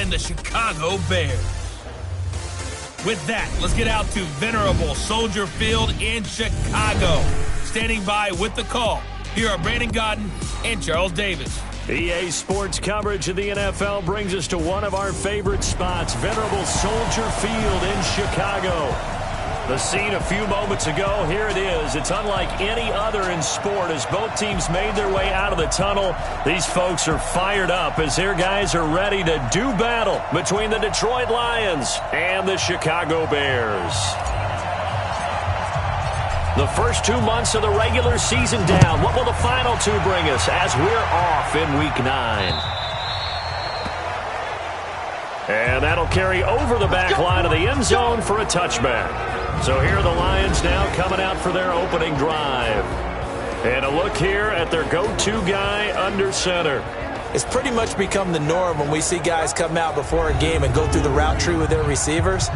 and the Chicago Bears. With that, let's get out to venerable Soldier Field in Chicago. Standing by with the call, here are Brandon Godden and Charles Davis. EA Sports coverage of the NFL brings us to one of our favorite spots, venerable Soldier Field in Chicago. The scene a few moments ago, here it is. It's unlike any other in sport as both teams made their way out of the tunnel. These folks are fired up as their guys are ready to do battle between the Detroit Lions and the Chicago Bears. The first 2 months of the regular season down. What will the final two bring us as we're off in Week 9? And that'll carry over the back line of the end zone for a touchback. So here are the Lions now coming out for their opening drive. And a look here at their go-to guy under center. It's pretty much become the norm when we see guys come out before a game and go through the route tree with their receivers.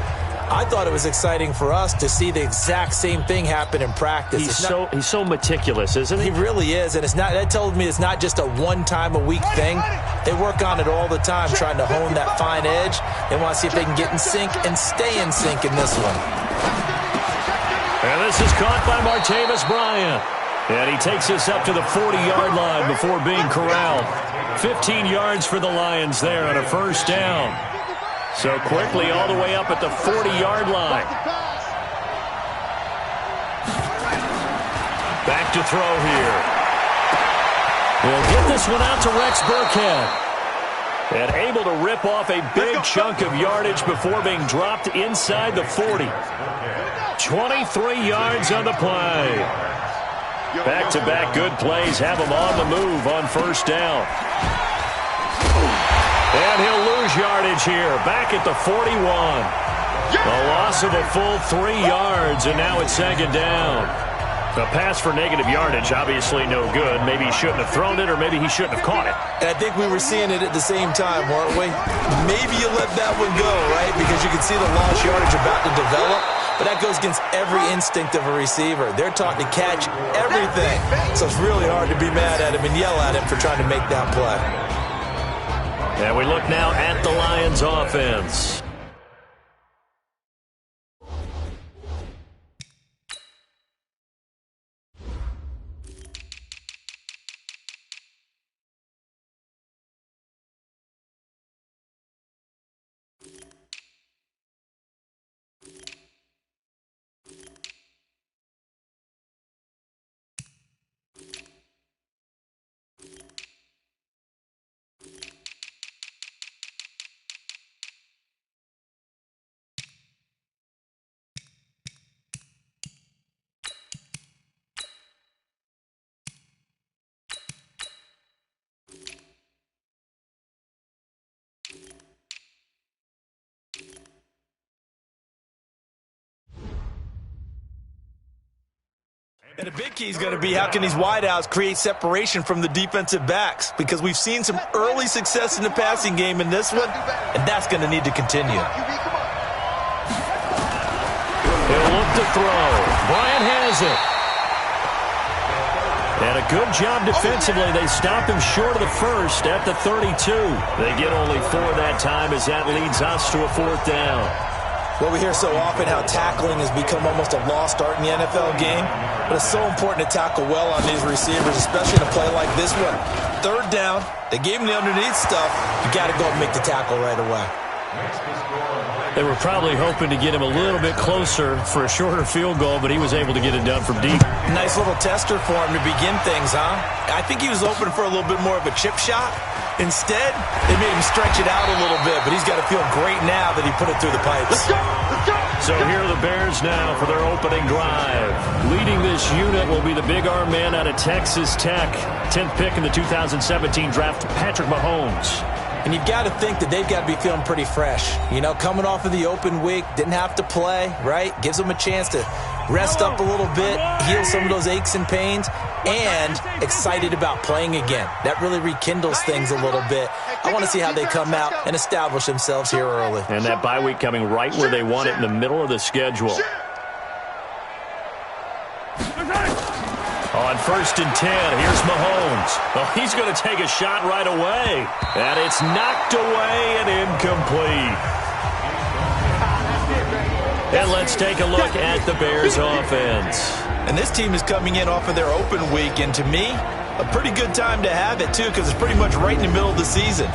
I thought it was exciting for us to see the exact same thing happen in practice. He's so meticulous, isn't he? He really is, and that tells me it's not just a one-time-a-week thing. They work on it all the time, trying to hone that fine edge. They want to see if they can get in sync and stay in sync in this one. And this is caught by Martavis Bryant. And he takes us up to the 40-yard line before being corralled. 15 yards for the Lions there on a first down. So quickly all the way up at the 40-yard line. Back to throw here. We'll get this one out to Rex Burkhead. And able to rip off a big chunk of yardage before being dropped inside the 40. 23 yards on the play. Back-to-back good plays have him on the move on first down. And he'll lose yardage here, back at the 41. A loss of a full 3 yards, and now it's second down. The pass for negative yardage, obviously no good. Maybe he shouldn't have thrown it, or maybe he shouldn't have caught it. And I think we were seeing it at the same time, weren't we? Maybe you let that one go, right? Because you can see the lost yardage about to develop. But that goes against every instinct of a receiver. They're taught to catch everything. So it's really hard to be mad at him and yell at him for trying to make that play. And we look now at the Lions offense. And the big key is going to be how can these wideouts create separation from the defensive backs, because we've seen some early success in the passing game in this one, and that's going to need to continue. He'll look to throw. Bryant has it. And a good job defensively. They stop him short of the first at the 32. They get only 4 that time as that leads us to a 4th down. Well, we hear so often how tackling has become almost a lost art in the NFL game, but it's so important to tackle well on these receivers, especially in a play like this one. 3rd down, they gave him the underneath stuff. You got to go and make the tackle right away. They were probably hoping to get him a little bit closer for a shorter field goal, but he was able to get it done from deep. Nice little tester for him to begin things, huh? I think he was open for a little bit more of a chip shot. Instead, they made him stretch it out a little bit, but he's got to feel great now that he put it through the pipes. Let's go! Let's go! So here are the Bears now for their opening drive. Leading this unit will be the big arm man out of Texas Tech. 10th pick in the 2017 draft, Patrick Mahomes. And you've got to think that they've got to be feeling pretty fresh. You know, coming off of the open week, didn't have to play, right? Gives them a chance to rest up a little bit, heal some of those aches and pains, and excited about playing again. That really rekindles things a little bit. I want to see how they come out and establish themselves here early. And that bye week coming right where they want it, in the middle of the schedule. On On 1st and 10, here's Mahomes. Oh, he's going to take a shot right away. And it's knocked away and incomplete. And let's take a look at the Bears offense. And this team is coming in off of their open week, and to me, a pretty good time to have it, too, because it's pretty much right in the middle of the season.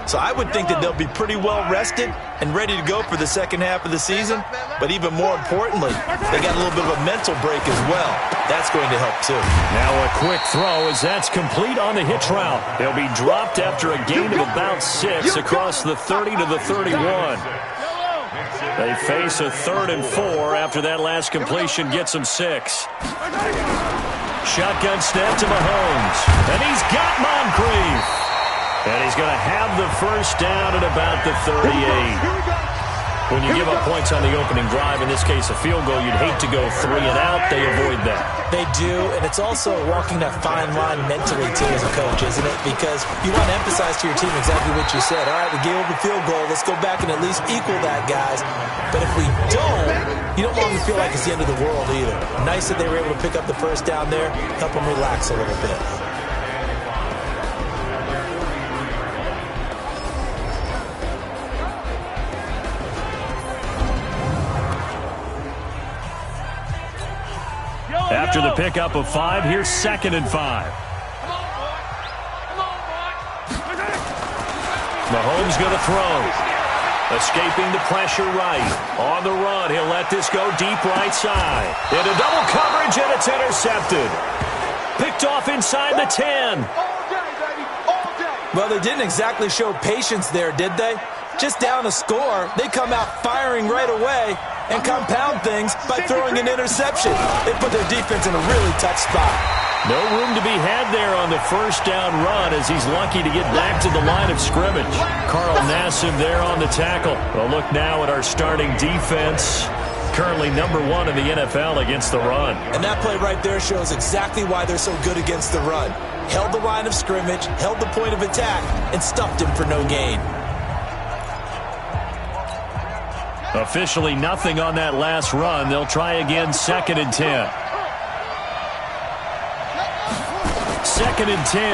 So I would think that they'll be pretty well rested and ready to go for the second half of the season. But even more importantly, they got a little bit of a mental break as well. That's going to help, too. Now a quick throw as that's complete on the hitch route. He'll be dropped after a gain of about 6 across the 30 to the 31. They face a 3rd and 4 after that last completion gets them 6. Shotgun snap to Mahomes. And he's got Moncrief. And he's going to have the first down at about the 38. When you give up points on the opening drive, in this case a field goal, you'd hate to go 3 and out. They avoid that. They do, and it's also walking that fine line mentally, too, as a coach, isn't it? Because you want to emphasize to your team exactly what you said. All right, we gave up a field goal. Let's go back and at least equal that, guys. But if we don't, you don't want to feel like it's the end of the world either. Nice that they were able to pick up the first down there, help them relax a little bit. After the pickup of 5, here's 2nd and 5. Mahomes going to throw. Escaping the pressure right. On the run, he'll let this go deep right side. Into double coverage, and it's intercepted. Picked off inside the 10. Well, they didn't exactly show patience there, did they? Just down a score, they come out firing right away and compound things by throwing an interception. They put their defense in a really tough spot. No room to be had there on the first down run as he's lucky to get back to the line of scrimmage. Carl Nassib there on the tackle. Well, look now at our starting defense. Currently number 1 in the NFL against the run. And that play right there shows exactly why they're so good against the run. Held the line of scrimmage, held the point of attack, and stuffed him for no gain. Officially nothing on that last run. They'll try again 2nd and 10. 2nd and 10.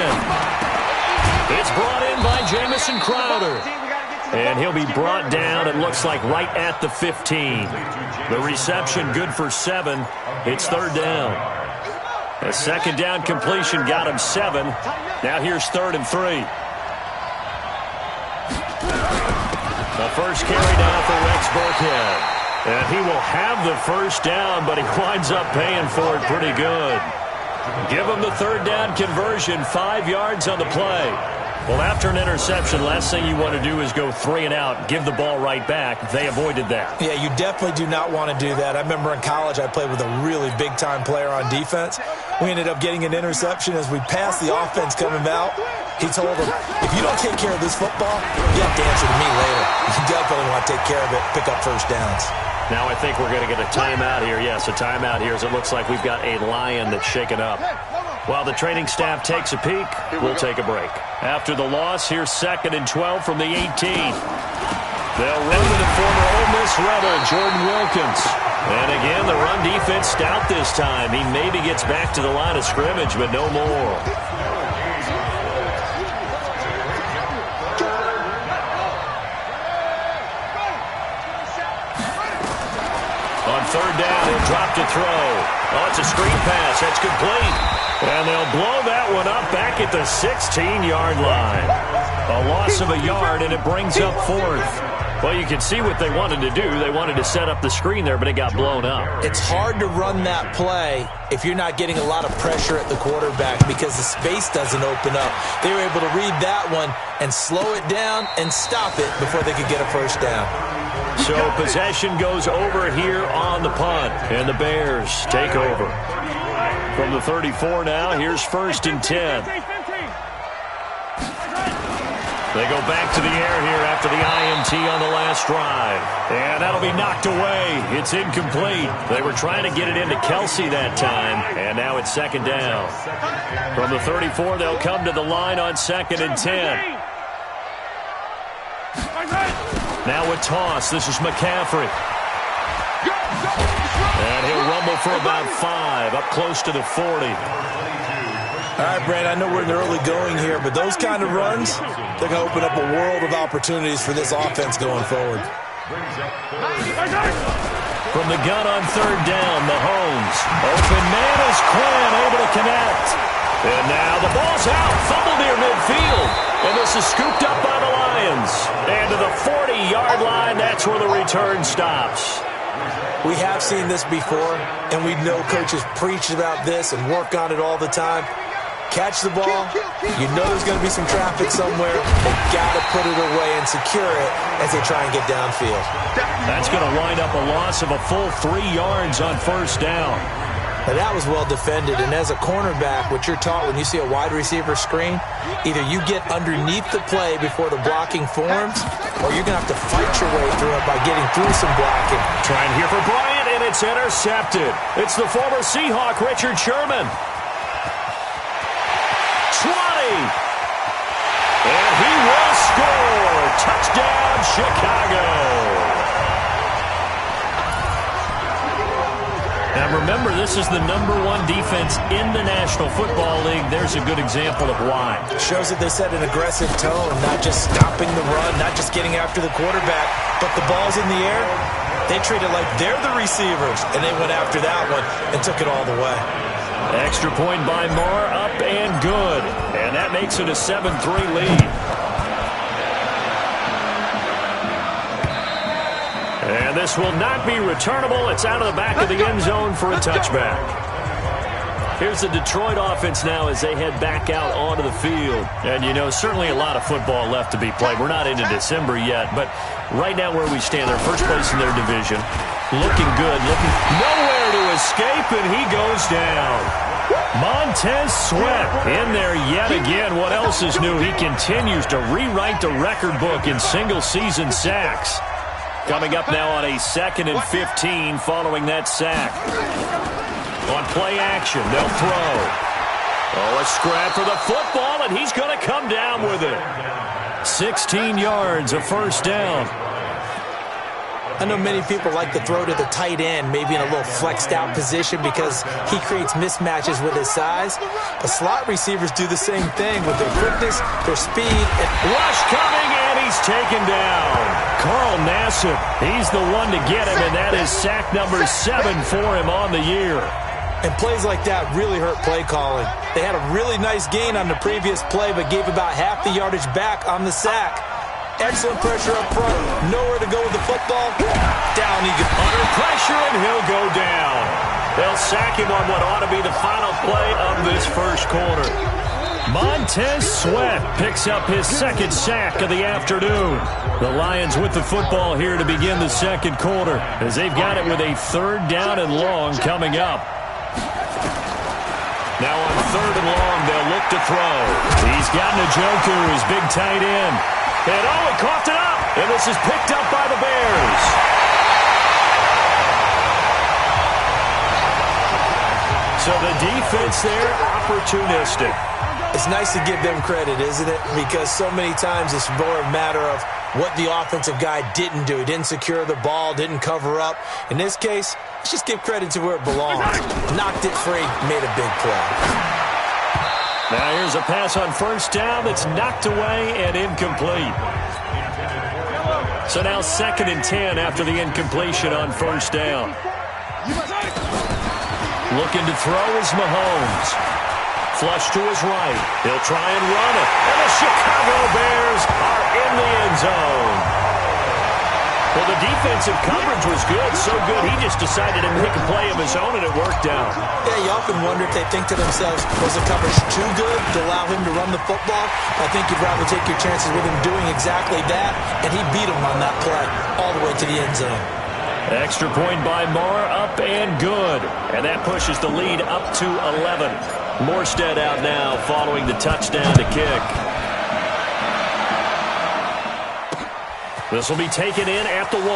It's brought in by Jamison Crowder. And he'll be brought down, it looks like, right at the 15. The reception good for 7. It's 3rd down. A 2nd down completion got him 7. Now here's 3rd and 3. The first carry now for Rex Burkhead. And he will have the first down, but he winds up paying for it pretty good. Give him the 3rd down conversion, 5 yards on the play. Well, after an interception, last thing you want to do is go 3 and out, give the ball right back. They avoided that. Yeah, you definitely do not want to do that. I remember in college I played with a really big-time player on defense. We ended up getting an interception as we passed the offense coming out. He told him, if you don't take care of this football, you have to answer to me later. You definitely want to take care of it, pick up first downs. Now I think we're going to get a timeout here. Yes, a timeout here as it looks like we've got a lion that's shaken up. While the training staff takes a peek, we'll take a break. After the loss, here's 2nd and 12 from the 18. They'll run with the former Ole Miss Rebel, Jordan Wilkins. And again, the run defense stout this time. He maybe gets back to the line of scrimmage, but no more. On 3rd down, he'll drop to throw. Oh, it's a screen pass. That's complete. And they'll blow that one up back at the 16-yard line. A loss of a yard, and it brings up 4th. Well, you can see what they wanted to do. They wanted to set up the screen there, but it got blown up. It's hard to run that play if you're not getting a lot of pressure at the quarterback because the space doesn't open up. They were able to read that one and slow it down and stop it before they could get a first down. So possession goes over here on the punt, and the Bears take over. From the 34 now, here's 1st and 10. They go back to the air here after the INT on the last drive. And that'll be knocked away. It's incomplete. They were trying to get it into Kelsey that time, and now it's 2nd down. From the 34, they'll come to the line on 2nd and 10. Now a toss. This is McCaffrey. And he'll rumble for about 5, up close to the 40. All right, Brad, I know we're in the early going here, but those kind of runs, they're going to open up a world of opportunities for this offense going forward. From the gun on 3rd down, Mahomes. Open man is Quinn, able to connect. And now the ball's out, fumble near midfield. And this is scooped up by the Lions. And to the 40-yard line, that's where the return stops. We have seen this before, and we know coaches preach about this and work on it all the time. Catch the ball, you know there's going to be some traffic somewhere. They got to put it away and secure it as they try and get downfield. That's going to wind up a loss of a full 3 yards on 1st down. Now that was well defended, and as a cornerback, what you're taught when you see a wide receiver screen, either you get underneath the play before the blocking forms, or you're going to have to fight your way through it by getting through some blocking. Trying here for Bryant, and it's intercepted. It's the former Seahawk, Richard Sherman. 20. And he will score. Touchdown, Chicago. Now remember, this is the #1 defense in the National Football League. There's a good example of why. Shows that they set an aggressive tone, not just stopping the run, not just getting after the quarterback, but the ball's in the air. They treat it like they're the receivers, and they went after that one and took it all the way. Extra point by Moore, up and good. And that makes it a 7-3 lead. And this will not be returnable. It's out of the back of the end zone for a touchback. Here's the Detroit offense now as they head back out onto the field. And, you know, certainly a lot of football left to be played. We're not into December yet, but right now where we stand, they're first place in their division. Looking good, looking nowhere to escape, and he goes down. Montez Sweat in there yet again. What else is new? He continues to rewrite the record book in single-season sacks. Coming up now on a 2nd and 15 following that sack. On play action, they'll throw. Oh, a scrap for the football, and he's going to come down with it. 16 yards, a 1st down. I know many people like to throw to the tight end, maybe in a little flexed out position because he creates mismatches with his size. But slot receivers do the same thing with their quickness, their speed. And rush coming, and he's taken down. Carl Nassib, he's the one to get him, and that is sack number 7 for him on the year. And plays like that really hurt play calling. They had a really nice gain on the previous play, but gave about half the yardage back on the sack. Excellent pressure up front. Nowhere to go with the football. Down he goes. Under pressure, and he'll go down. They'll sack him on what ought to be the final play of this first quarter. Montez Sweat picks up his 2nd sack of the afternoon. The Lions with the football here to begin the 2nd quarter as they've got it with a 3rd down and long coming up. Now on 3rd and long, they'll look to throw. He's got Njoku, his big tight end. And oh, he coughed it up. And this is picked up by the Bears. So the defense there, opportunistic. It's nice to give them credit, isn't it? Because so many times it's more a matter of what the offensive guy didn't do. He didn't secure the ball, didn't cover up. In this case, let's just give credit to where it belongs. Knocked it free, made a big play. Now here's a pass on 1st down that's knocked away and incomplete. So now 2nd and 10 after the incompletion on 1st down. Looking to throw is Mahomes. Flush to his right. He'll try and run it. And the Chicago Bears are in the end zone. Well, the defensive coverage was good, so good he just decided to make a play of his own, and it worked out. Yeah, you often wonder if they think to themselves, was the coverage too good to allow him to run the football? I think you'd rather take your chances with him doing exactly that, and he beat him on that play all the way to the end zone. Extra point by Moore, up and good. And that pushes the lead up to 11. Morstead out now following the touchdown to kick. This will be taken in at the 1.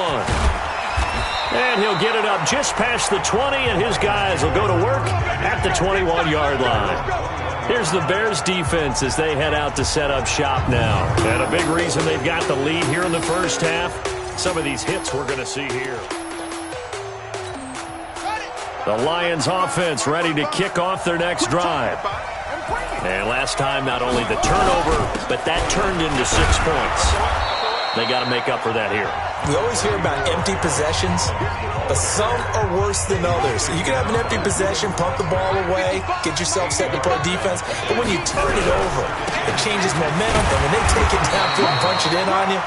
And he'll get it up just past the 20, and his guys will go to work at the 21-yard line. Here's the Bears defense as they head out to set up shop now. And a big reason they've got the lead here in the first half, some of these hits we're going to see here. The Lions offense ready to kick off their next drive. And last time, not only the turnover, but that turned into 6 points. They got to make up for that here. We always hear about empty possessions, but some are worse than others. You can have an empty possession, pump the ball away, get yourself set to play defense, but when you turn it over, it changes momentum, and when they take it downfield and punch it in on you,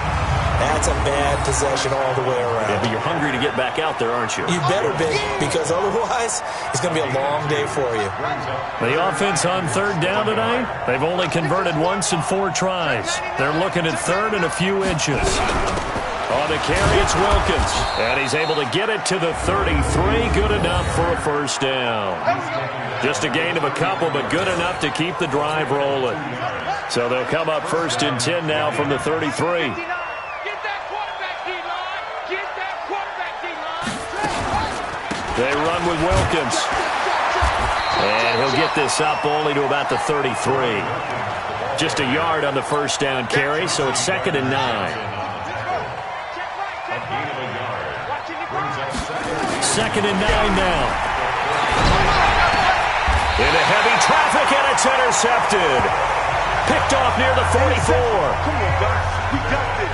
that's a bad possession all the way around. Yeah, but you're hungry to get back out there, aren't you? You better be, because otherwise, it's going to be a long day for you. The offense on third down tonight, they've only converted once in 4 tries. They're looking at third and a few inches. On the carry, it's Wilkins. And he's able to get it to the 33. Good enough for a first down. Just a gain of a couple, but good enough to keep the drive rolling. So they'll come up first and 10 now from the 33. They run with Wilkins. And he'll get this up only to about the 33. Just a yard on the first down carry, so it's 2nd and 9. 2nd and 9 now. Into heavy traffic, and it's intercepted. Picked off near the 44.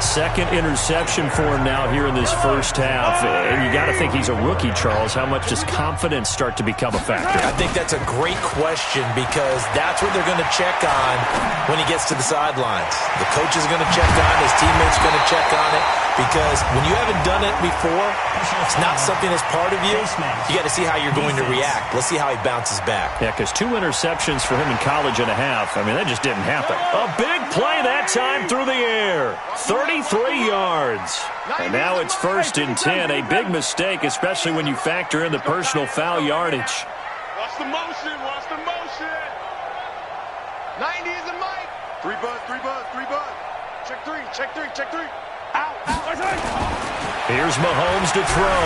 Second interception for him now here in this first half. And you got to think he's a rookie, Charles. How much does confidence start to become a factor? I think that's a great question because that's what they're going to check on when he gets to the sidelines. The coach is going to check on it. His teammates are going to check on it because when you haven't done it before, it's not something that's part of you. You got to see how you're going to react. Let's see how he bounces back. Yeah, because 2 interceptions for him in college and a half. I mean, that just didn't happen. A big play that time through the air. 33 yards. And now it's 1st and 10. A big mistake, especially when you factor in the personal foul yardage. Watch the motion. Watch the motion. 90 is a mic. 3 bud, 3 bud, 3 bud. Check 3, check 3, check 3. Out, out. Here's Mahomes to throw.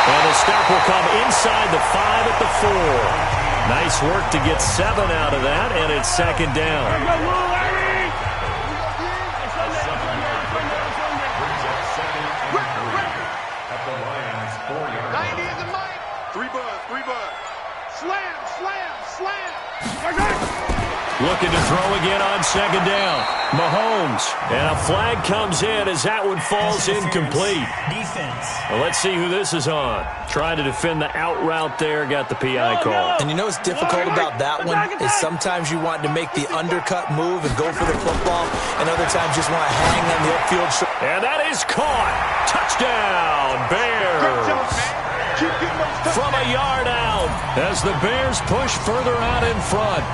And the stop will come inside the 5 at the 4. Nice work to get 7 out of that, and it's 2nd down. 90 is a mic. 3 bud, 3 bud. Slam, slam, slam. Looking to throw again on 2nd down. Mahomes. And a flag comes in as that one falls incomplete. Defense. Well, let's see who this is on. Trying to defend the out route there. Got the PI call. And you know what's difficult about that one is sometimes you want to make the undercut move and go for the football, and other times just want to hang on the upfield. And that is caught. Touchdown, Bears. From a yard out as the Bears push further out in front.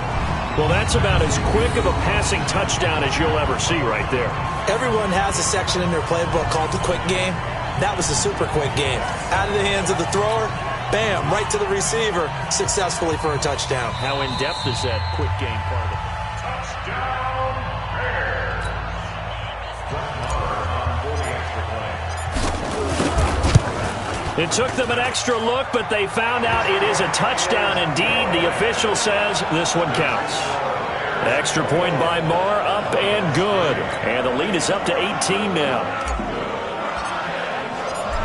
Well, that's about as quick of a passing touchdown as you'll ever see right there. Everyone has a section in their playbook called the quick game. That was the super quick game. Out of the hands of the thrower, bam, right to the receiver, successfully for a touchdown. How in-depth is that quick game part of it? Touchdown, Bears. It took them an extra look, but they found out it is a touchdown indeed. The official says this one counts. Extra point by Marr, up and good. And the lead is up to 18 now.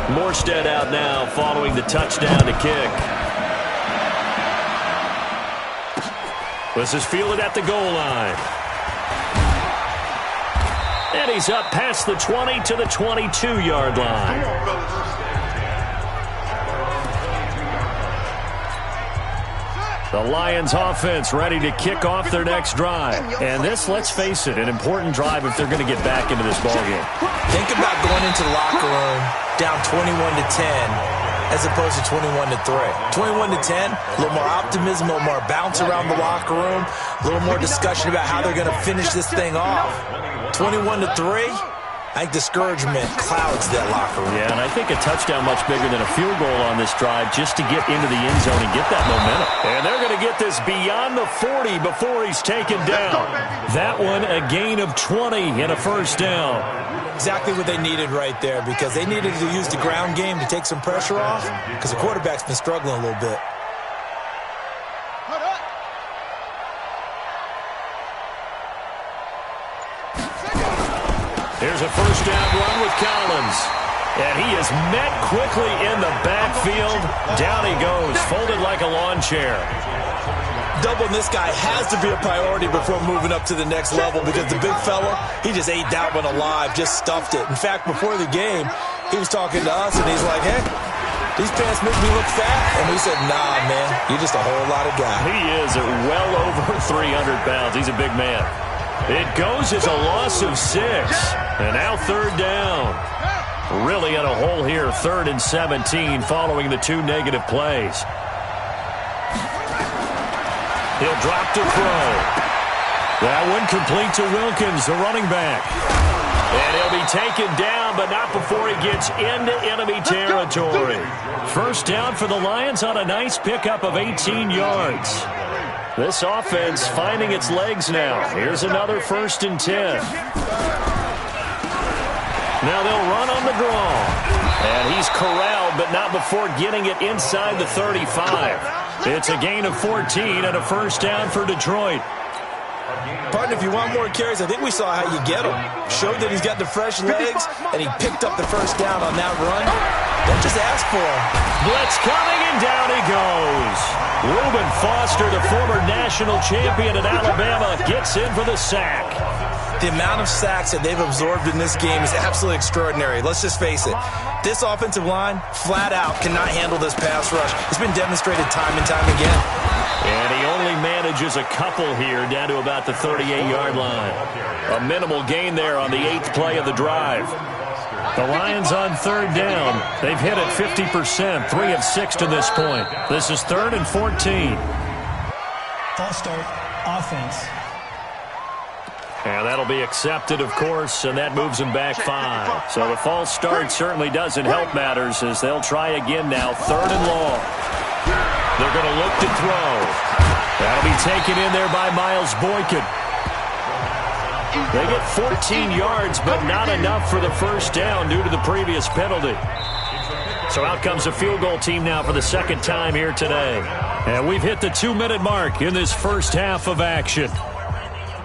Morstead out now following the touchdown to kick. This is fielded at the goal line. And he's up past the 20 to the 22-yard line. The Lions offense ready to kick off their next drive. And this, let's face it, an important drive if they're going to get back into this ballgame. Think about going into the locker room down 21-10 as opposed to 21-3. 21-10, a little more optimism, a little more bounce around the locker room, a little more discussion about how they're going to finish this thing off. 21-3, I think discouragement clouds that locker room. Yeah, and I think a touchdown much bigger than a field goal on this drive just to get into the end zone and get that momentum. And they're going to get this beyond the 40 before he's taken down. That one, a gain of 20 and a first down. Exactly what they needed right there because they needed to use the ground game to take some pressure off because the quarterback's been struggling a little bit. Here's a first down run with Collins. And he is met quickly in the backfield. Down he goes, folded like a lawn chair. Doubling this guy has to be a priority before moving up to the next level because the big fella, he just ate that one alive, just stuffed it. In fact, before the game, he was talking to us, and he's like, hey, these pants make me look fat. And we said, nah, man, you're just a whole lot of guy. He is at well over 300 pounds. He's a big man. It goes as a loss of 6. And now third down. Really in a hole here, 3rd and 17 following the 2 negative plays. He'll drop to throw. That one complete to Wilkins, the running back. And he'll be taken down, but not before he gets into enemy territory. First down for the Lions on a nice pickup of 18 yards. This offense finding its legs now. Here's another 1st and 10. Now they'll run on the draw. And he's corralled, but not before getting it inside the 35. It's a gain of 14 and a first down for Detroit. Partner, if you want more carries, I think we saw how you get him. Showed that he's got the fresh legs, and he picked up the first down on that run. Don't just ask for him. Blitz coming, and down he goes. Reuben Foster, the former national champion at Alabama, gets in for the sack. The amount of sacks that they've absorbed in this game is absolutely extraordinary. Let's just face it. This offensive line, flat out, cannot handle this pass rush. It's been demonstrated time and time again. And he only manages a couple here down to about the 38-yard line. A minimal gain there on the 8th play of the drive. The Lions on third down. They've hit it 50%, 3 of 6 to this point. This is 3rd and 14. False start, offense. And that'll be accepted, of course, and that moves him back 5. So the false start certainly doesn't help matters as they'll try again now, 3rd and long. They're going to look to throw. That'll be taken in there by Miles Boykin. They get 14 yards, but not enough for the first down due to the previous penalty. So out comes a field goal team now for the second time here today. And we've hit the 2-minute mark in this first half of action.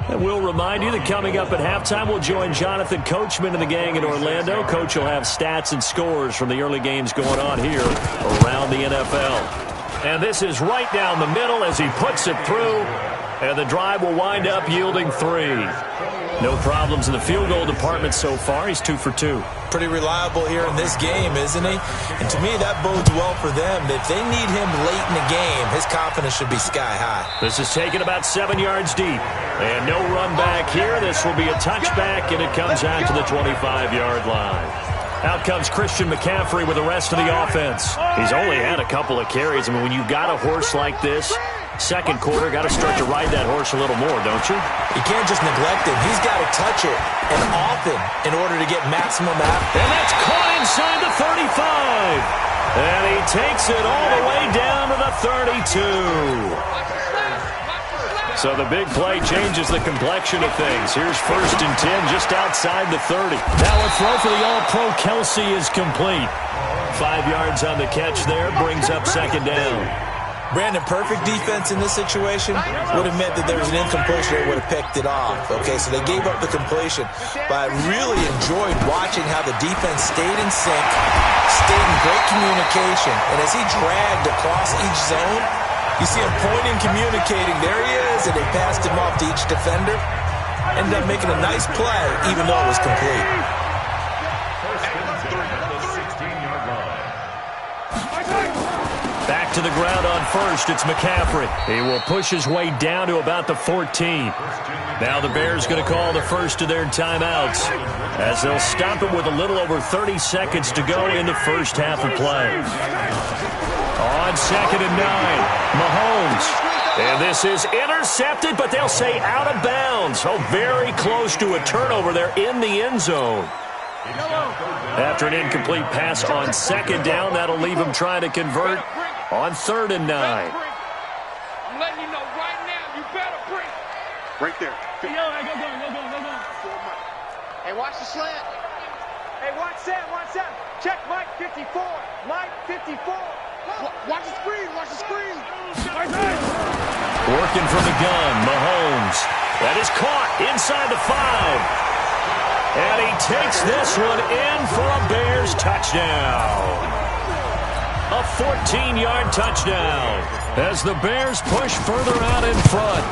And we'll remind you that coming up at halftime, we'll join Jonathan Coachman and the gang in Orlando. Coach will have stats and scores from the early games going on here around the NFL. And this is right down the middle as he puts it through. And the drive will wind up yielding 3. No problems in the field goal department so far. He's 2 for 2. Pretty reliable here in this game, isn't he? And to me, that bodes well for them. If they need him late in the game, his confidence should be sky high. This is taken about 7 yards deep. And no run back here. This will be a touchback, and it comes out to the 25-yard line. Out comes Christian McCaffrey with the rest of the offense. He's only had a couple of carries. I mean, when you've got a horse like this, second quarter, got to start to ride that horse a little more, don't you? You can't just neglect him. He's got to touch it, and often, in order to get maximum out. And that's caught inside the 35. And he takes it all the way down to the 32. So the big play changes the complexion of things. Here's 1st and 10 just outside the 30. Now a throw for the All-Pro Kelsey is complete. 5 yards on the catch there, brings up second down. Brandon, perfect defense in this situation would have meant that there was an incompletion. They would have picked it off. Okay, so they gave up the completion. But I really enjoyed watching how the defense stayed in sync, stayed in great communication. And as he dragged across each zone, you see him pointing, communicating. There he is, and they passed him off to each defender. Ended up making a nice play, even though it was complete. Back to the ground on first, it's McCaffrey. He will push his way down to about the 14. Now the Bears going to call the first of their timeouts as they'll stop it with a little over 30 seconds to go in the first half of play. On 2nd and 9, Mahomes. And this is intercepted, but they'll say out of bounds. Oh, very close to a turnover there in the end zone. After an incomplete pass on 2nd down, that'll leave him trying to convert on 3rd and 9. I'm letting you know right now, you better break. Right there. Yo, go. Hey, watch the slant. Hey, watch that. Check Mike 54. Mike 54. Watch the screen. Working from the gun, Mahomes. That is caught inside the 5. And he takes this one in for a Bears touchdown. A 14-yard touchdown as the Bears push further out in front.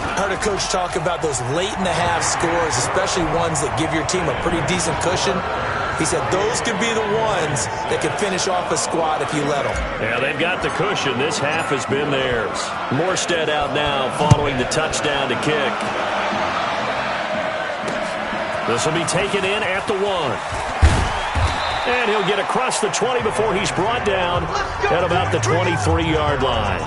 I heard a coach talk about those late-in-the-half scores, especially ones that give your team a pretty decent cushion. He said those could be the ones that could finish off a squad if you let them. Yeah, they've got the cushion. This half has been theirs. Morstead out now following the touchdown to kick. This will be taken in at the 1. And he'll get across the 20 before he's brought down at about the 23-yard line.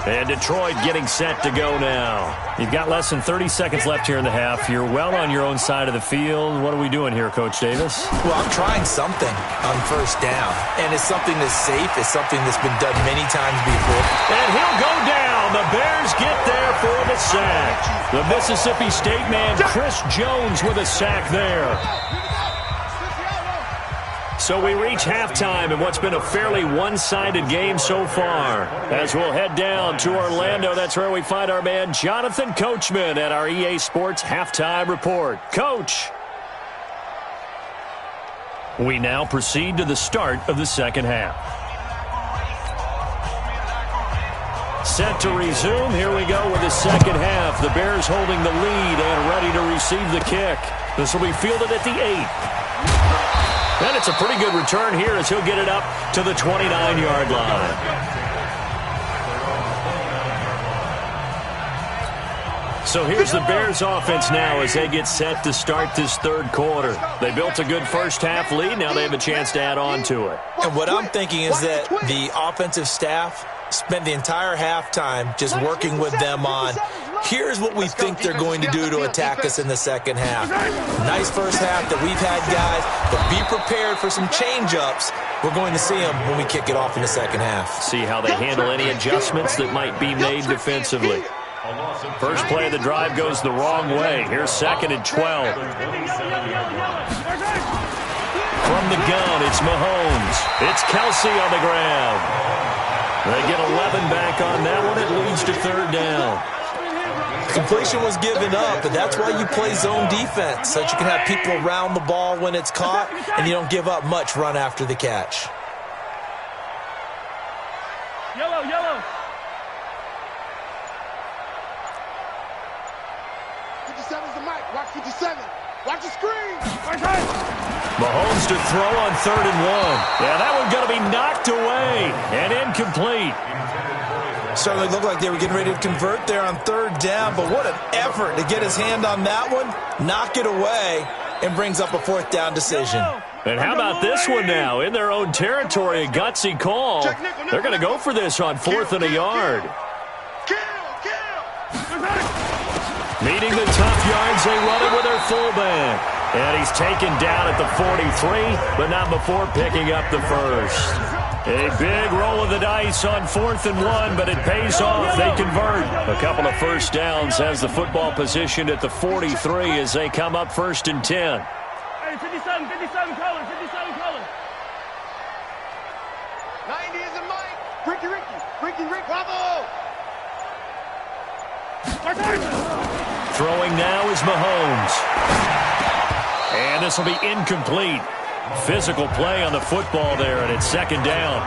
And Detroit getting set to go now. You've got less than 30 seconds left here in the half. You're well on your own side of the field. What are we doing here, Coach Davis? Well, I'm trying something on first down. And it's something that's safe. It's something that's been done many times before. And he'll go down. The Bears get there for the sack. The Mississippi State man, Chris Jones, with a sack there. So we reach halftime in what's been a fairly one-sided game so far. As we'll head down to Orlando, that's where we find our man Jonathan Coachman at our EA Sports Halftime Report. Coach. We now proceed to the start of the second half. Set to resume. Here we go with the second half. The Bears holding the lead and ready to receive the kick. This will be fielded at the 8. And it's a pretty good return here as he'll get it up to the 29-yard line. So here's the Bears offense now as they get set to start this third quarter. They built a good first half lead. Now they have a chance to add on to it. And what I'm thinking is that the offensive staff spent the entire halftime just working with them on, here's what we think they're going to do to attack us in the second half. Nice first half that we've had, guys, but be prepared for some change-ups. We're going to see them when we kick it off in the second half. See how they handle any adjustments that might be made defensively. First play of the drive goes the wrong way. Here's 2nd and 12. From the gun, it's Mahomes. It's Kelsey on the ground. They get 11 back on that one. It leads to 3rd down. Completion was given up, but that's why you play zone defense, so that you can have people around the ball when it's caught, and you don't give up much run after the catch. Yellow, yellow. 57's the mic. Watch 57. Watch the screen. Mahomes to throw on 3rd and 1. Yeah, that one's going to be knocked away and incomplete. Certainly looked like they were getting ready to convert there on 3rd down, but what an effort to get his hand on that one, knock it away, and brings up a 4th down decision. And how about this one now? In their own territory, a gutsy call. They're going to go for this on 4th and a yard. Meeting the tough yards, they run it with their fullback. And he's taken down at the 43, but not before picking up the first. A big roll of the dice on 4th and 1, but it pays off. They convert. A couple of first downs has the football positioned at the 43 as they come up 1st and 10. Hey, 57 color, 57 color. 90 is a mic. Ricky, bravo. Throwing now is Mahomes. And this will be incomplete. Physical play on the football there, and it's 2nd down.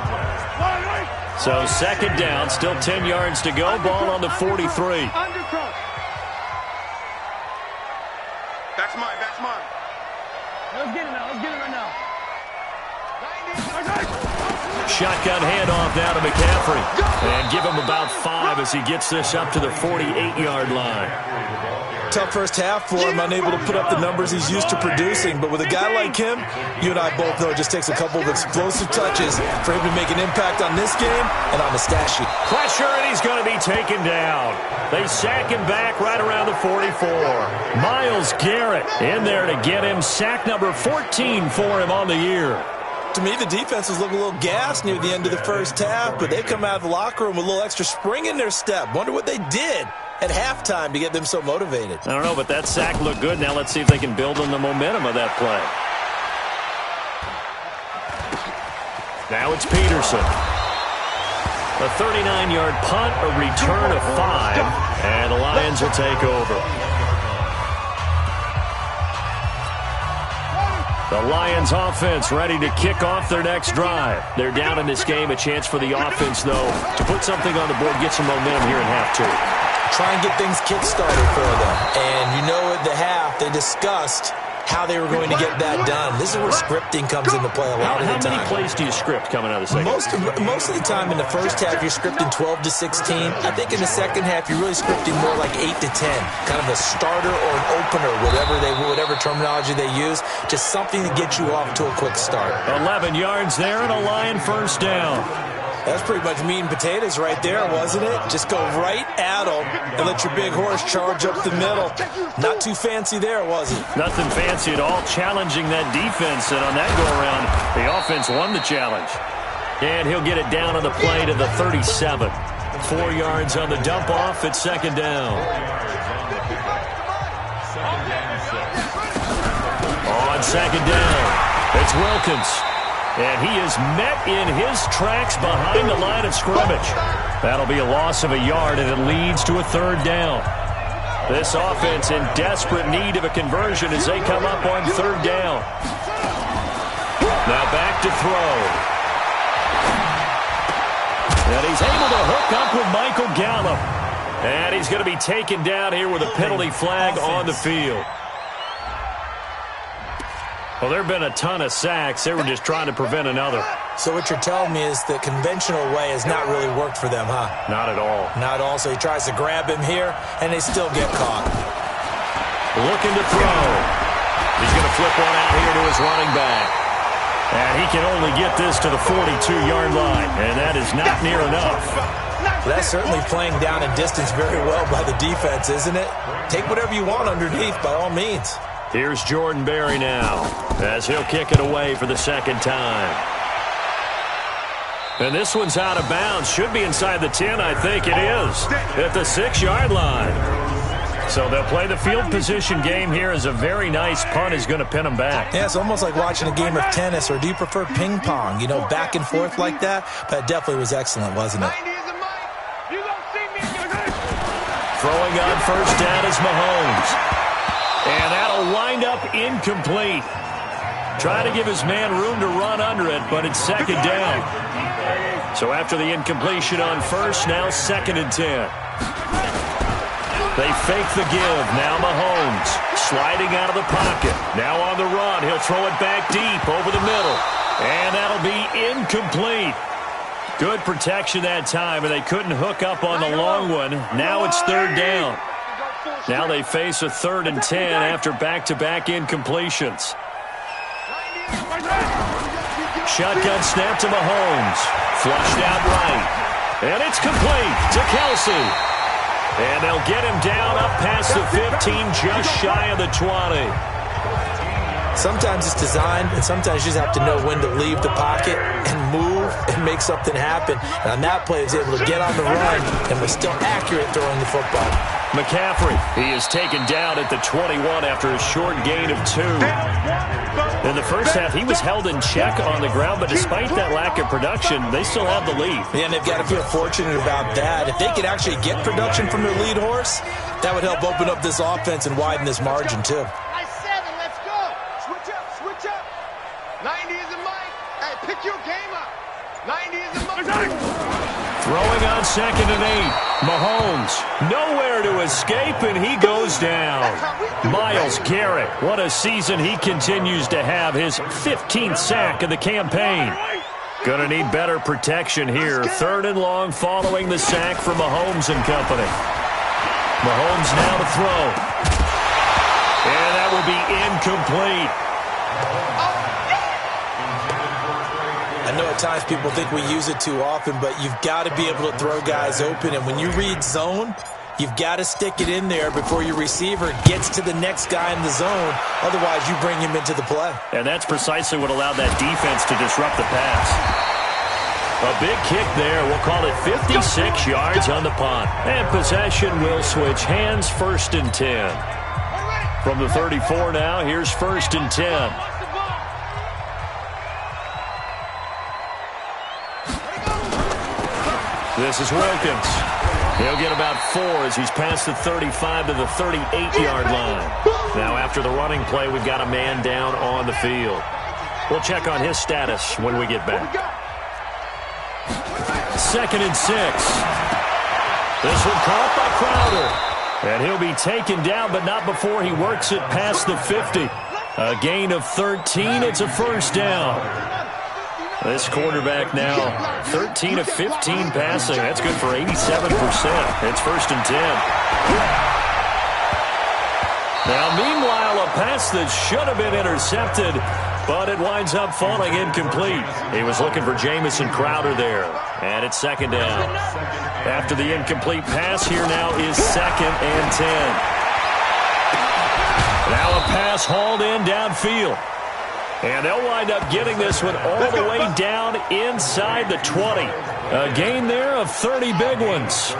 So 2nd down, still 10 yards to go. Ball on the 43. That's mine. Let's get it right now. Shotgun handoff now to McCaffrey. And give him about 5 as he gets this up to the 48-yard line. Tough first half for him, unable to put up the numbers he's used to producing. But with a guy like him, you and I both know it just takes a couple of explosive touches for him to make an impact on this game and on the stat sheet. Pressure, and he's going to be taken down. They sack him back right around the 44. Myles Garrett in there to get him. Sack number 14 for him on the year. To me, the defense was looking a little gassed near the end of the first half, but they've come out of the locker room with a little extra spring in their step. Wonder what they did at halftime to get them so motivated. I don't know, but that sack looked good. Now let's see if they can build on the momentum of that play. Now it's Peterson. A 39-yard punt, a return of 5. And the Lions will take over. The Lions offense ready to kick off their next drive. They're down in this game. A chance for the offense, though, to put something on the board, get some momentum here in half two. Try and get things kick-started for them. And you know at the half, they discussed how they were going to get that done. This is where scripting comes into play a lot of the time. How many plays do you script coming out of the second? Most of the time in the first half, you're scripting 12 to 16. I think in the second half, you're really scripting more like 8 to 10. Kind of a starter or an opener, whatever terminology they use. Just something to get you off to a quick start. 11 yards there and a Lion first down. That's pretty much meat and potatoes right there, wasn't it? Just go right at them and let your big horse charge up the middle. Not too fancy there, was it? Nothing fancy at all, challenging that defense. And on that go-around, the offense won the challenge. And he'll get it down on the play to the 37. 4 yards on the dump-off at second down. On second down, it's Wilkins. And he is met in his tracks behind the line of scrimmage. That'll be a loss of a yard, and it leads to a third down. This offense in desperate need of a conversion as they come up on third down. Now back to throw. And he's able to hook up with Michael Gallup. And he's going to be taken down here with a penalty flag on the field. Well, there have been a ton of sacks. They were just trying to prevent another. So what you're telling me is the conventional way has not really worked for them, huh? Not at all. Not at all. So he tries to grab him here, and they still get caught. Looking to throw. He's going to flip one out here to his running back. And he can only get this to the 42-yard line, and that is not near enough. That's certainly playing down in distance very well by the defense, isn't it? Take whatever you want underneath, by all means. Here's Jordan Berry now as he'll kick it away for the second time. And this one's out of bounds. Should be inside the 10, I think it is, at the 6-yard line. So they'll play the field position game here as a very nice punt is going to pin them back. Yeah, it's almost like watching a game of tennis, or do you prefer ping pong? You know, back and forth like that? But it definitely was excellent, wasn't it? Throwing on first down is Mahomes. And that'll wind up incomplete. Trying to give his man room to run under it, but it's second down. So after the incompletion on first, now second and 10. They fake the give. Now Mahomes sliding out of the pocket. Now on the run. He'll throw it back deep over the middle. And that'll be incomplete. Good protection that time, and they couldn't hook up on the long one. Now it's third down. Now they face a 3rd and 10 after back-to-back incompletions. Shotgun snap to Mahomes. Flushed out right. And it's complete to Kelsey. And they'll get him down up past the 15, just shy of the 20. Sometimes it's designed, and sometimes you just have to know when to leave the pocket and move and make something happen. And on that play, he was able to get on the run and was still accurate throwing the football. McCaffrey, he is taken down at the 21 after a short gain of 2. In the first half, he was held in check on the ground, but despite that lack of production, they still have the lead. Yeah, and they've got to feel fortunate about that. If they could actually get production from their lead horse, that would help open up this offense and widen this margin, too. Nice 7, let's go. Switch up. 90 is a mic. Hey, pick your game up. 90 is a mic. Throwing on second and 8. Mahomes, nowhere to escape, and he goes down. Myles Garrett, what a season he continues to have. His 15th sack of the campaign. Gonna need better protection here. 3rd and long following the sack from Mahomes and company. Mahomes now to throw. And that will be incomplete. I know at times people think we use it too often, but you've got to be able to throw guys open. And when you read zone, you've got to stick it in there before your receiver gets to the next guy in the zone. Otherwise, you bring him into the play. And that's precisely what allowed that defense to disrupt the pass. A big kick there. We'll call it 56 yards on the punt. And possession will switch hands, 1st and 10. From the 34 now, here's 1st and 10. This is Wilkins. He'll get about 4 as he's past the 35 to the 38-yard line. Now, after the running play, we've got a man down on the field. We'll check on his status when we get back. 2nd and 6. This one caught by Crowder. And he'll be taken down, but not before he works it past the 50. A gain of 13. It's a first down. This quarterback now 13 of 15 passing. That's good for 87%. It's 1st and 10. Now, meanwhile, a pass that should have been intercepted, but it winds up falling incomplete. He was looking for Jamison Crowder there, and it's 2nd down. After the incomplete pass, here now is 2nd and 10. Now a pass hauled in downfield. And they'll wind up getting this one all the way down inside the 20. A gain there of 30 big ones.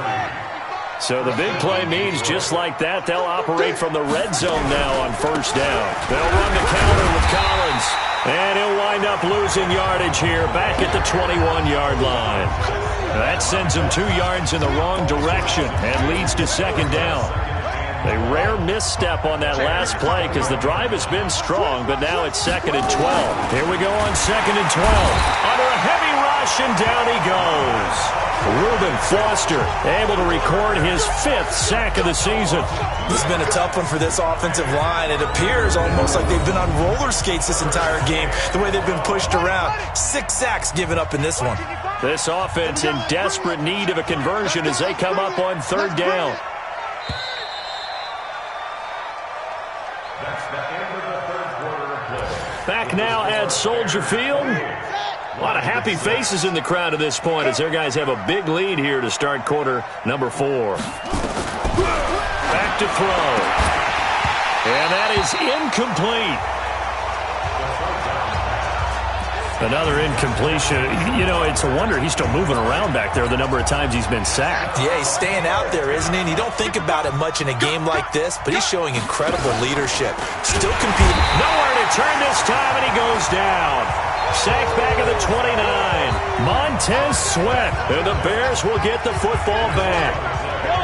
So the big play means just like that, they'll operate from the red zone now on 1st down. They'll run the counter with Collins. And he'll wind up losing yardage here back at the 21-yard line. That sends him 2 yards in the wrong direction and leads to 2nd down. A rare misstep on that last play because the drive has been strong, but now it's 2nd and 12. Here we go on 2nd and 12. Under a heavy rush, and down he goes. Reuben Foster able to record his 5th sack of the season. This has been a tough one for this offensive line. It appears almost like they've been on roller skates this entire game, the way they've been pushed around. 6 sacks given up in this one. This offense in desperate need of a conversion as they come up on 3rd down. Back now at Soldier Field. A lot of happy faces in the crowd at this point as their guys have a big lead here to start quarter number 4. Back to throw. And that is incomplete. Another incompletion. You know, it's a wonder he's still moving around back there the number of times he's been sacked. Yeah, he's staying out there, isn't he? And you don't think about it much in a game like this, but he's showing incredible leadership. Still competing. Nowhere to turn this time, and he goes down. Sacked back at the 29. Montez Sweat. And the Bears will get the football back.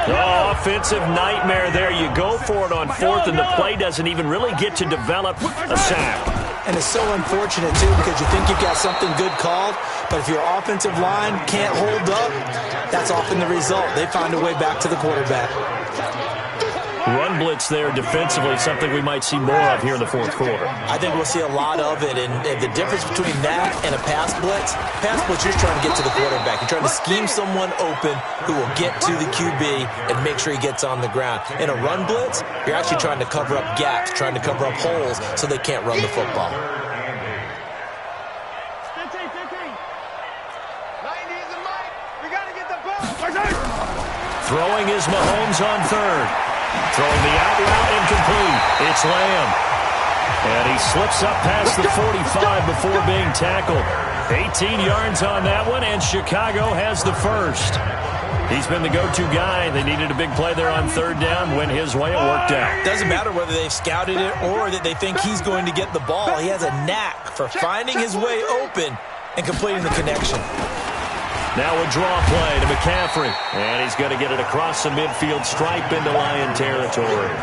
Oh, offensive nightmare there. You go for it on 4th, and the play doesn't even really get to develop a sack. And it's so unfortunate, too, because you think you've got something good called, but if your offensive line can't hold up, that's often the result. They find a way back to the quarterback. Run blitz there defensively, something we might see more of here in the 4th quarter. I think we'll see a lot of it, and the difference between that and a pass blitz, you're trying to get to the quarterback. You're trying to scheme someone open who will get to the QB and make sure he gets on the ground. In a run blitz, you're actually trying to cover up gaps, trying to cover up holes so they can't run the football. 15. 90 is the mic. We got to get the ball. Throwing is Mahomes on 3rd. Throwing the out route incomplete. It's Lamb. And he slips up past the 45 before being tackled. 18 yards on that one, and Chicago has the first. He's been the go-to guy. They needed a big play there on 3rd down. Went his way. It worked out. Doesn't matter whether they've scouted it or that they think he's going to get the ball. He has a knack for finding his way open and completing the connection. Now a draw play to McCaffrey. And he's going to get it across the midfield stripe into Lion territory.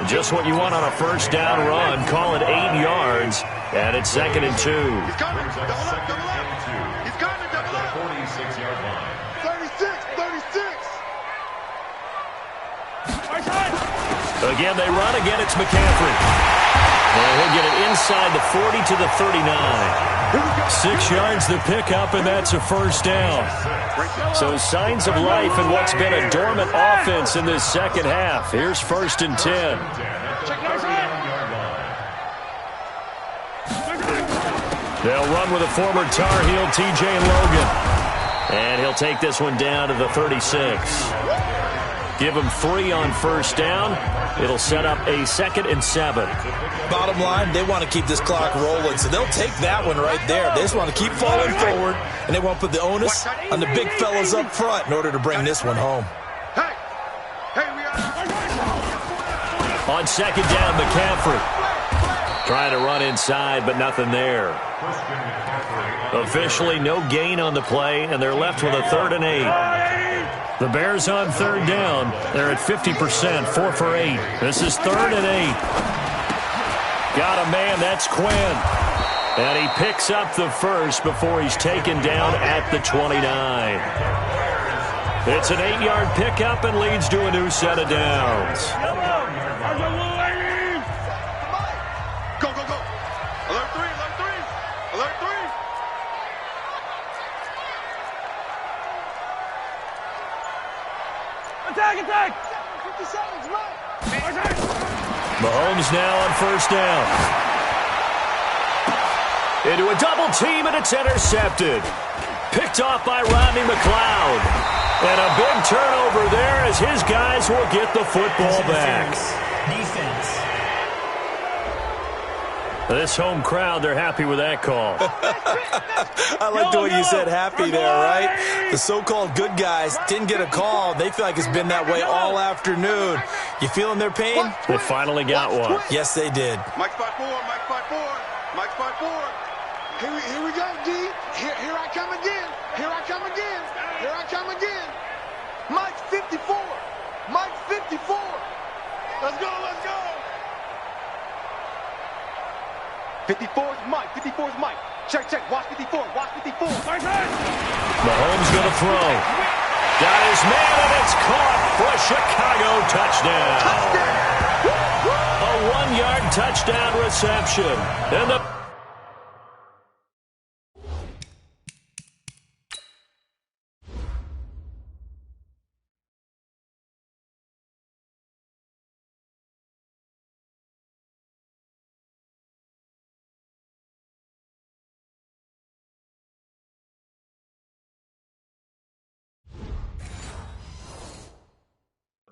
Just what you want on a 1st down run. Call it 8 yards. And it's 2nd and 2. He's coming. Double up. He's coming. Double up. 46-yard line. 36. Again, they run. Again, it's McCaffrey. And he'll get it inside the 40 to the 39. 6 yards the pickup, and that's a 1st down. So signs of life in what's been a dormant offense in this 2nd half. Here's 1st and 10. They'll run with a former Tar Heel, TJ Logan. And he'll take this one down to the 36. Give him 3 on 1st down. It'll set up a 2nd and 7. Bottom line, they want to keep this clock rolling, so they'll take that one right there. They just want to keep falling forward, and they want to put the onus on the big fellas up front in order to bring this one home. Hey, we are. On 2nd down, McCaffrey. Trying to run inside, but nothing there. Officially, no gain on the play, and they're left with a 3rd and 8. The Bears on third down. They're at 50%, 4 for 8. This is 3rd and 8. Got a man, that's Quinn. And he picks up the first before he's taken down at the 29. It's an 8-yard pickup and leads to a new set of downs. Go, go, go. Alert 3, alert 3. Alert 3. Attack, attack. 50 seconds, right. Mahomes now on first down. Into a double team, and it's intercepted. Picked off by Rodney McLeod. And a big turnover there as his guys will get the football back. Defense. This home crowd, they're happy with that call. I like the way you said happy there, right? The so-called good guys didn't get a call. They feel like it's been that way all afternoon. You feeling their pain? They finally got one. Yes, they did. Mike 5-4, Mike 5-4, Mike 5-4. Here we go, D. Here I come again. Here I come again. Here I come again. Mike 54. Mike 54. Let's go, let's go. 54 is Mike, 54 is Mike. Check, check, watch 54, watch 54. Mahomes going to throw. Got his man, and it's caught for a Chicago touchdown. A 1-yard touchdown reception. And the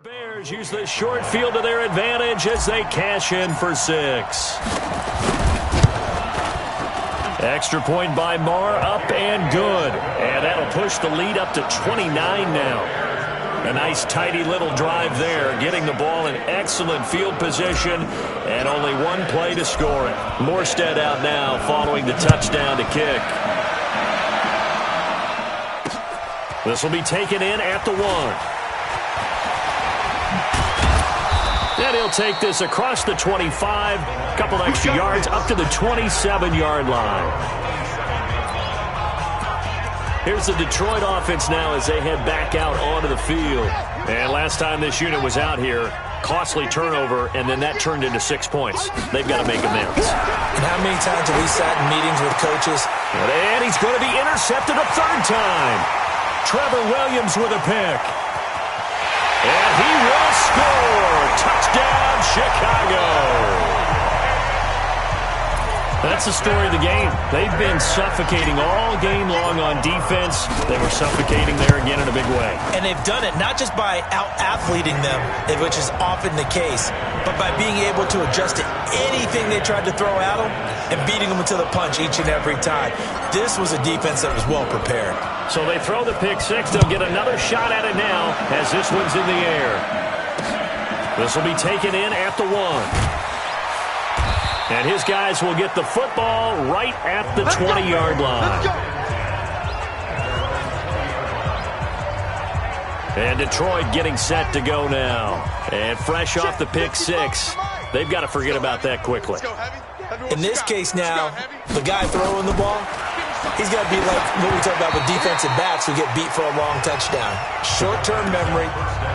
Bears use the short field to their advantage as they cash in for 6. Extra point by Marr, up and good. And that'll push the lead up to 29 now. A nice tidy little drive there, getting the ball in excellent field position, and only one play to score it. Morstead out now following the touchdown to kick. This will be taken in at the 1. And he'll take this across the 25, a couple extra yards up to the 27-yard line. Here's the Detroit offense now as they head back out onto the field. And last time this unit was out here, costly turnover, and then that turned into 6 points. They've got to make amends. And how many times have we sat in meetings with coaches? And he's going to be intercepted a 3rd time. Trevor Williams with a pick. And he will score. Touchdown, Chicago. That's the story of the game. They've been suffocating all game long on defense. They were suffocating there again in a big way. And they've done it not just by out-athleting them, which is often the case, but by being able to adjust to anything they tried to throw at them and beating them to the punch each and every time. This was a defense that was well prepared. So they throw the pick 6. They'll get another shot at it now as this one's in the air. This will be taken in at the 1. And his guys will get the football right at the 20-yard line. And Detroit getting set to go now. And fresh off the pick 6, they've got to forget about that quickly. In this case now, the guy throwing the ball, he's got to be like what we talk about with defensive backs who get beat for a long touchdown. Short-term memory,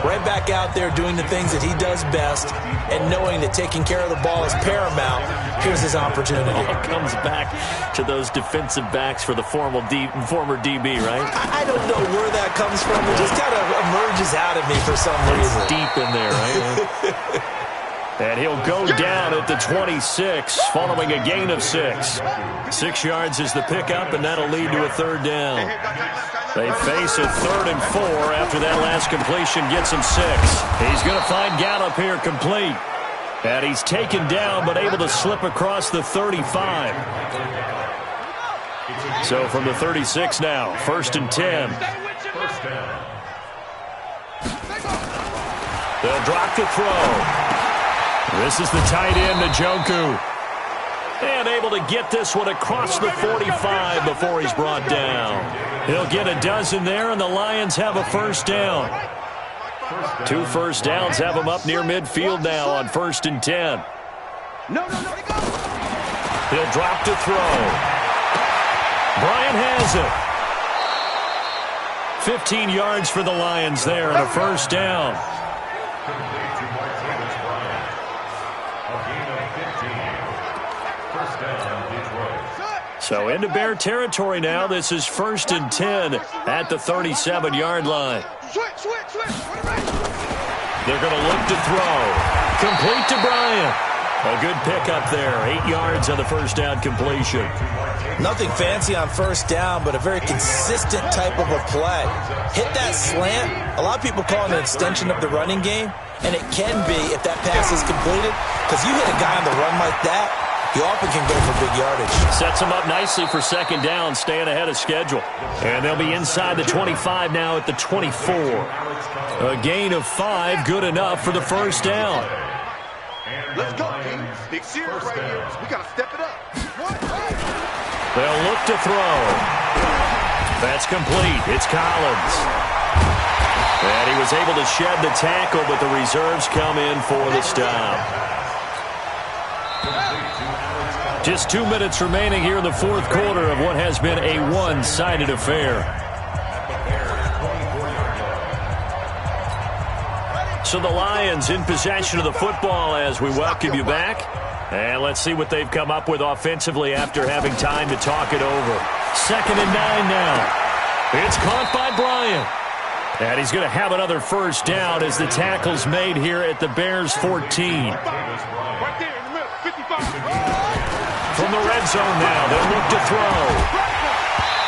right back out there doing the things that he does best, and knowing that taking care of the ball is paramount. Here's his opportunity. It comes back to those defensive backs for the former DB, right? I don't know where that comes from. It just kind of emerges out of me for some reason. It's deep in there, right? And he'll go down at the 26 following a gain of 6. 6 yards is the pickup, and that'll lead to a 3rd down. They face a 3rd and 4 after that last completion gets him 6. He's going to find Gallup here complete. And he's taken down but able to slip across the 35. So from the 36 now, 1st and 10. They'll drop the throw. This is the tight end, Njoku. And able to get this one across the 45 before he's brought down. He'll get a dozen there, and the Lions have a first down. 2 first downs have him up near midfield now on 1st and 10. He'll drop to throw. Bryant has it. 15 yards for the Lions there, and a first down. So into Bear territory now. This is 1st and 10 at the 37-yard line. They're going to look to throw. Complete to Bryant. A good pickup there. 8 yards on the first down completion. Nothing fancy on first down, but a very consistent type of a play. Hit that slant. A lot of people call it an extension of the running game, and it can be if that pass is completed, because you hit a guy on the run like that, you often can go for big yardage. Sets them up nicely for second down, staying ahead of schedule. And they'll be inside the 25 now at the 24. A gain of 5, good enough for the first down. Let's go, team. Big series right here. We got to step it up. They'll look to throw. That's complete. It's Collins. And he was able to shed the tackle, but the reserves come in for the stop. Just 2 minutes remaining here in the fourth quarter of what has been a one-sided affair. So the Lions in possession of the football as we welcome you back. And let's see what they've come up with offensively after having time to talk it over. 2nd and 9 now. It's caught by Bryant. And he's going to have another first down as the tackle's made here at the Bears' 14. Right there in the middle, 55. From the red zone now, they'll look to throw.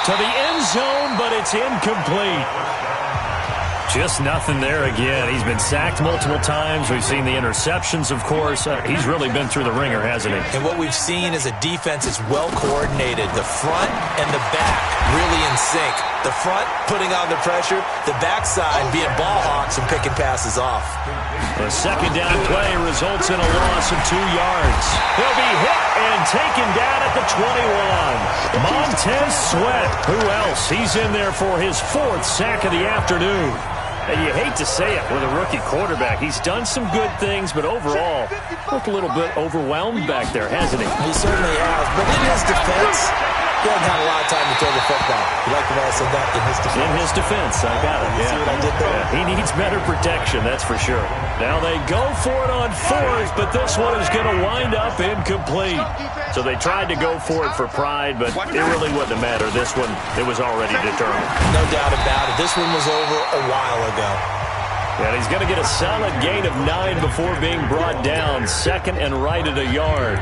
To the end zone, but it's incomplete. Just nothing there again. He's been sacked multiple times. We've seen the interceptions, of course. He's really been through the ringer, hasn't he? And what we've seen is a defense that's well coordinated. The front and the back really in sync. The front putting on the pressure, the backside being ball hawks and picking passes off. The second down play results in a loss of 2 yards. He'll be hit and taken down at the 21. Montez Sweat. Who else? He's in there for his 4th sack of the afternoon. And you hate to say it with a rookie quarterback. He's done some good things, but overall, looked a little bit overwhelmed back there, hasn't he? He certainly has. But in his defense, he hasn't had a lot of time to throw the football. You like the way I said that? In his defense. In his defense, I got it. You see what I did there? Yeah, he needs better protection, that's for sure. Now they go for it on 4th, but this one is going to wind up incomplete. So they tried to go for it for pride, but it really wouldn't have mattered. This one, it was already determined. No doubt about it. This one was over a while ago. And he's going to get a solid gain of 9 before being brought down. 2nd and right at a yard.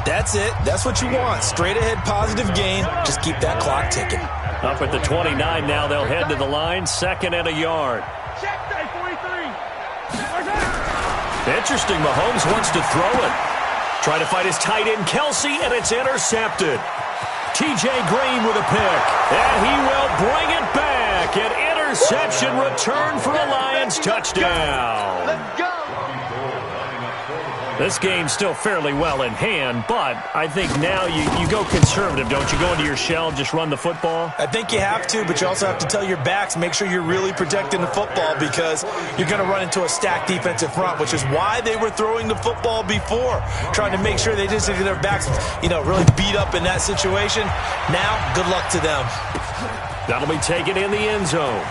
That's it. That's what you want. Straight ahead positive gain. Just keep that clock ticking. Up at the 29 now. They'll head to the line. 2nd and a yard. Interesting. Mahomes wants to throw it. Trying to fight his tight end, Kelsey, and it's intercepted. T.J. Green with a pick. And he will bring it back. An interception return for a Lions touchdown. Let's go. This game's still fairly well in hand, but I think now you go conservative, don't you? Go into your shell, just run the football? I think you have to, but you also have to tell your backs, make sure you're really protecting the football because you're going to run into a stacked defensive front, which is why they were throwing the football before, trying to make sure they didn't get their backs, really beat up in that situation. Now, good luck to them. That'll be taken in the end zone.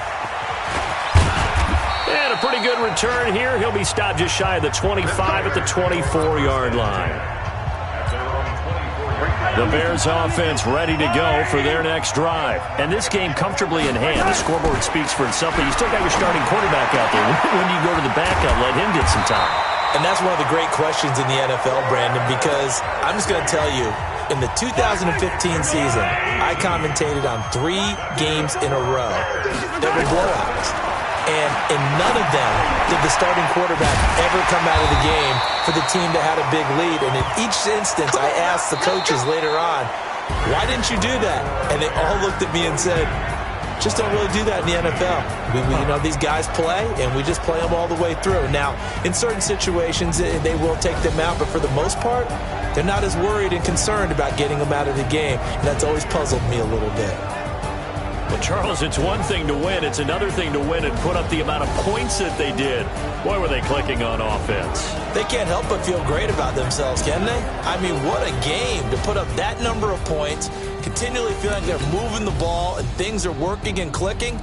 And a pretty good return here. He'll be stopped just shy of the 25 at the 24-yard line. The Bears offense ready to go for their next drive. And this game comfortably in hand. The scoreboard speaks for itself, but you still got your starting quarterback out there. When do you go to the backup, let him get some time? And that's one of the great questions in the NFL, Brandon, because I'm just going to tell you, in the 2015 season, I commentated on 3 games in a row that were blowouts. And in none of them did the starting quarterback ever come out of the game for the team that had a big lead. And in each instance, I asked the coaches later on, why didn't you do that? And they all looked at me and said, Just don't really do that in the NFL. These guys play, and we just play them all the way through. Now, in certain situations, they will take them out, but for the most part, they're not as worried and concerned about getting them out of the game. And that's always puzzled me a little bit. Well, Charles, it's one thing to win. It's another thing to win and put up the amount of points that they did. Boy, were they clicking on offense. They can't help but feel great about themselves, can they? I mean, what a game to put up that number of points, continually feeling like they're moving the ball and things are working and clicking.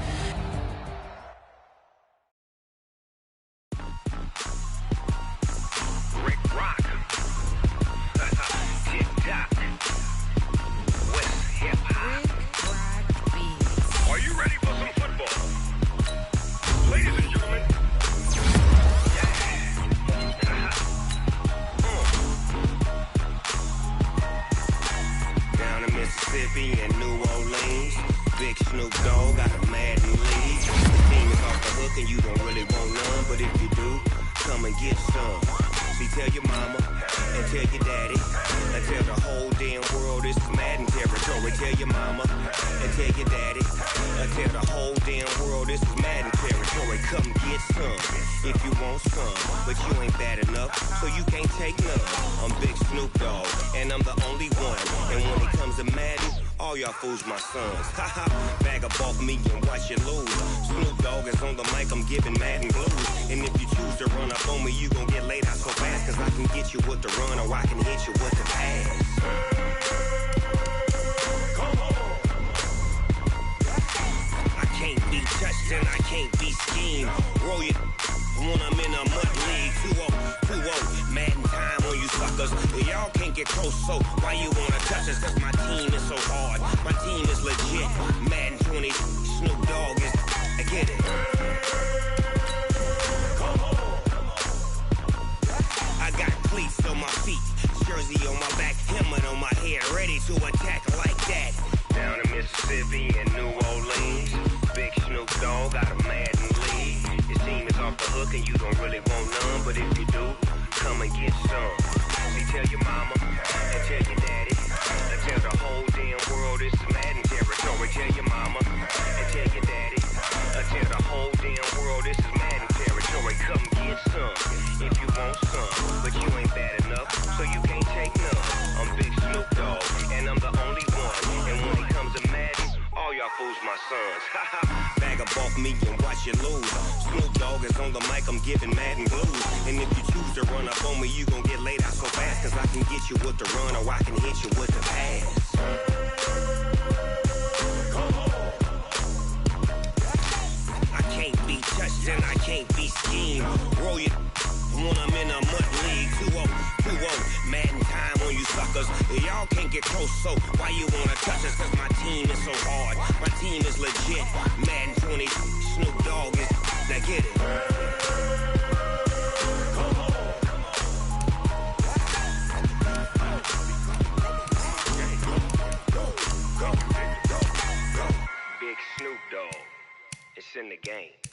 In New Orleans, big Snoop Dogg got a mad in league. The team is off the hook and you don't really want none, but if you do, come and get some. See, tell your mama and tell your daddy and tell the whole damn world this is Madden territory. Tell your mama and tell your daddy and tell the whole damn world this is Madden territory. Come get some if you want some, but you ain't bad enough, so you can't take none. I'm Big Snoop Dogg and I'm the only one, and when it comes to Madden, all y'all fools my sons. Haha, bag up off me and watch you lose. Snoop Dogg is on the mic, I'm giving Madden blues. And if you choose to run up on me, you gon' get laid out so fast, cause I can get you with the run or I can hit you with the pass. Come on. I can't be touched and I can't be schemed. Roll you when I'm in a mud league. 2-0, Madden time on you suckers. Y'all can't get close, so why you wanna touch us? Cause my team is so hard, my team is legit. Madden 20, Snoop Dogg is, I get it. Come on. I got cleats on my feet, jersey on my back, helmet on my head, ready to attack like that. Down in Mississippi and New Orleans, big Snoop Dogg got a Madden league. Your team is off the hook and you don't really want none, but if you do, come and get some. See, tell your mama and tell your daddy and tell the whole damn world this is Madden territory. Tell your mama and tell your daddy and tell the whole damn world this is Madden territory. Come get some if you want some, but you ain't bad enough, so you can't take none. I'm Big Snoop Dogg and I'm the only one, and when it comes to Madden, all y'all fools my sons. Bag up off me and watch you lose. Snoop Dogg is on the mic, I'm giving Madden blues. And if you choose to run up on me, you gon' get laid out so fast, cause I can get you with the run or I can hit you with the pass. Come on. I can't be touched and I can't be schemed. Roll you when I'm in a mud league. 2-0, Madden time on you suckers. Y'all can't get close, so why you wanna touch us? Cause my team is so hard, my team is legit. Madden 20, Snoop Dogg is, now get it. Come on. Big Snoop Dogg, it's in the game.